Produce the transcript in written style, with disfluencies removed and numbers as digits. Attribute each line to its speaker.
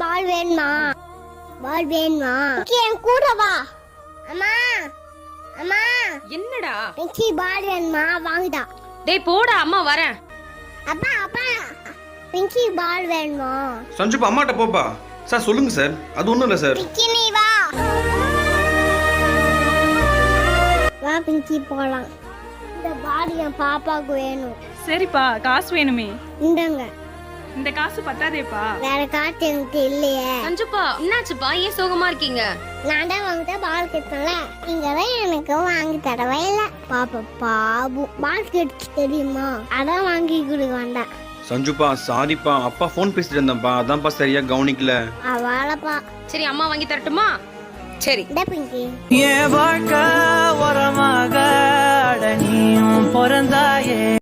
Speaker 1: பால் வேணுமா? பால் வேணுமா? என் கூட வா. அம்மா அம்மா
Speaker 2: என்னடா
Speaker 1: பிங்கி பால் வேணுமா? வாங்குடா.
Speaker 2: டேய் போடா, அம்மா வரேன்.
Speaker 1: அப்பா அப்பா பிங்கி பால் வேணுமா?
Speaker 3: சஞ்சுப்பா அம்மாட்ட போப்பா. சார் சொல்லுங்க சார். அது ஒன்றும் இல்லை சார்.
Speaker 1: பிங்கி நீ வா. வா பிங்கி போலாம். இந்த பால் என் பாப்பாவுக்கு வேணும்.
Speaker 4: சரிப்பா, காசு வேணுமே.
Speaker 1: இந்தாங்க.
Speaker 4: இந்த காசு பத்தாதேப்பா.
Speaker 1: வேற காசு எனக்கு இல்லையே.
Speaker 2: சஞ்சுப்பா என்னாச்சுப்பா, ஏன் சோகமா இருக்கீங்க?
Speaker 1: நான் தான் வாங்கிட்ட பால் கேட்டேன்ல, நீங்க தான் எனக்கு வாங்கி தரவே இல்லை. பாப்பா பாபு பால் கேட்டு தெரியுமா? அதான் வாங்கி கொடுக்க வேண்டாம்.
Speaker 3: சஞ்சுப்பா சாரிப்பா, அப்பா ஃபோன் பேசிட்டு இருந்தேன்ப்பா, அதான்ப்பா சரியா கவனிக்கல.
Speaker 1: அவளப்பா.
Speaker 2: சரி அம்மா வாங்கி தரட்டுமா? சரி.
Speaker 1: இந்த பிங்கி
Speaker 5: என் வாழ்க்கை உரமாக நீயும் பிறந்தாயே.